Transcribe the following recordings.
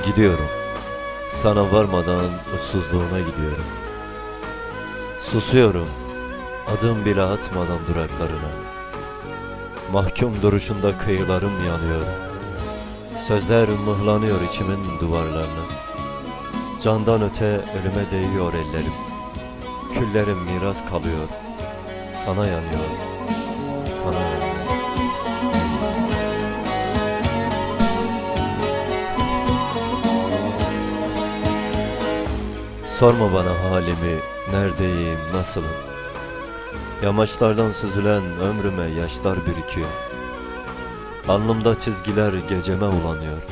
Gidiyorum. Sana varmadan ussuzluğuna gidiyorum. Susuyorum. Adım bile atmadan duraklarına. Mahkum duruşunda kıyılarım yanıyor. Sözler mıhlanıyor içimin duvarlarına. Candan öte ölüme değiyor ellerim. Küllerim miras kalıyor. Sana yanıyor. Sana yanıyor. Sorma bana halimi, neredeyim, nasılım? Yamaçlardan süzülen ömrüme yaşlar birikiyor. Alnımda çizgiler geceme ulanıyor.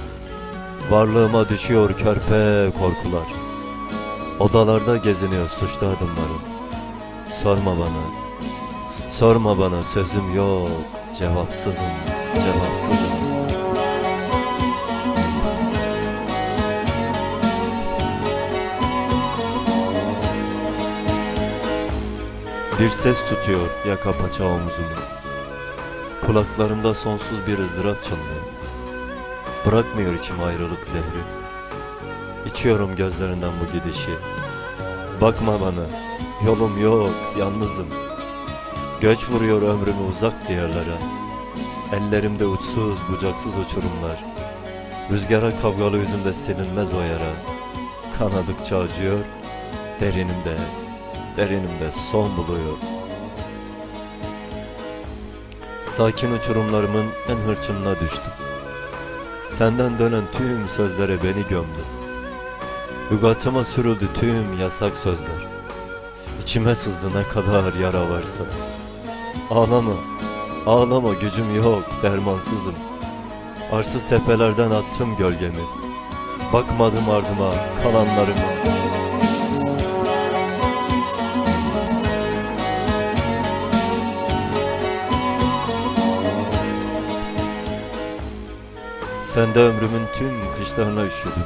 Varlığıma düşüyor körpe korkular. Odalarda geziniyor suçlu adımlarım. Sorma bana, sorma bana, sözüm yok, cevapsızım, cevapsızım. Bir ses tutuyor yaka paça omzumu. Kulaklarımda sonsuz bir ızdırap çınlıyor. Bırakmıyor içime ayrılık zehri. İçiyorum gözlerinden bu gidişi. Bakma bana, yolum yok, yalnızım. Göç vuruyor ömrümü uzak diyarlara. Ellerimde uçsuz bucaksız uçurumlar. Rüzgara kavgalı yüzümde silinmez o yara. Kanadıkça acıyor, derinimde son buluyor. Sakin uçurumlarımın en hırçınına düştüm. Senden dönen tüm sözlere beni gömdü. Lügatıma sürüldü tüm yasak sözler. İçime sızdı ne kadar yara varsa. Ağlama, ağlama, gücüm yok, dermansızım. Arsız tepelerden attım gölgemi. Bakmadım ardıma, kalanlarıma. Sen de ömrümün tüm kışlarına üşüdün.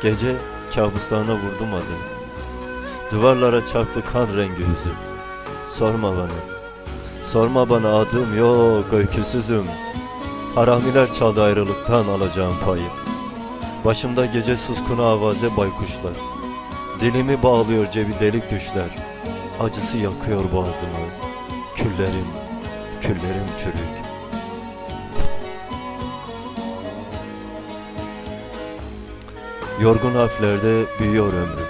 Gece kabuslarına vurdum adını. Duvarlara çarptı kan rengi hüzün. Sorma bana, sorma bana, adım yok, öyküsüzüm. Haramiler çaldı ayrılıktan alacağım payı. Başımda gece suskunu avaze baykuşlar. Dilimi bağlıyor cebi delik düşler. Acısı yakıyor boğazımı. Küllerim çürük. Yorgun harflerde büyüyor ömrüm.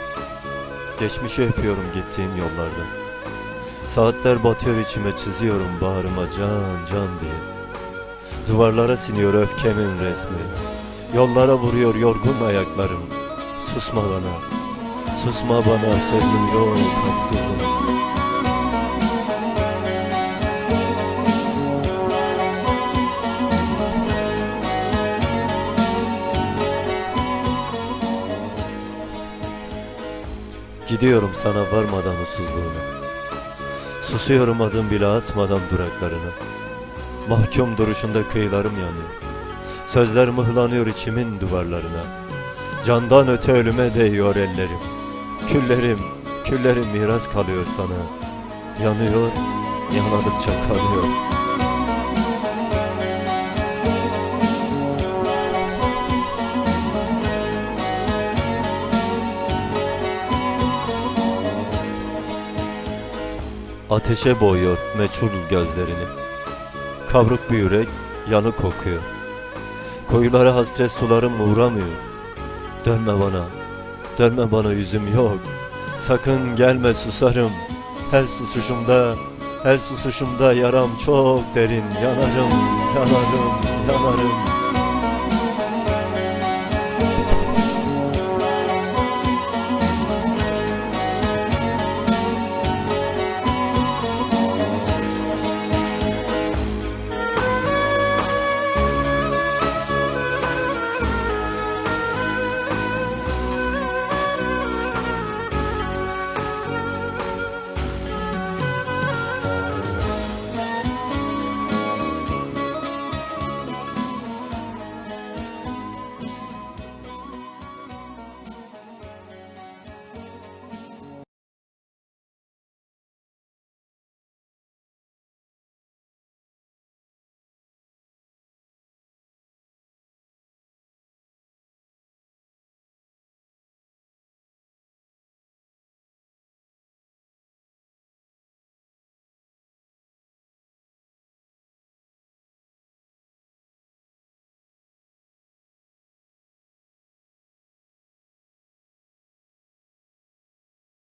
Geçmişi öpüyorum gittiğin yollarda. Saatler batıyor içime, çiziyorum bağrıma can diye. Duvarlara siniyor öfkemin resmi. Yollara vuruyor yorgun ayaklarım. Susma bana, sözüm yok, haksızım. Gidiyorum sana varmadan ussuzluğuna. Susuyorum adım bile atmadan duraklarına. Mahkum duruşunda kıyılarım yanıyor. Sözler mıhlanıyor içimin duvarlarına. Candan öte ölüme değiyor ellerim. Küllerim miras kalıyor sana. Yanıyor, yanadıkça kanıyor. Ateşe boğuyor meçhul gözlerini. Kavruk bir yürek yanık kokuyor. Koyulara hasret sularım uğramıyor. Dönme bana, yüzüm yok. Sakın gelme, susarım. Her susuşumda yaram çok derin. Yanarım.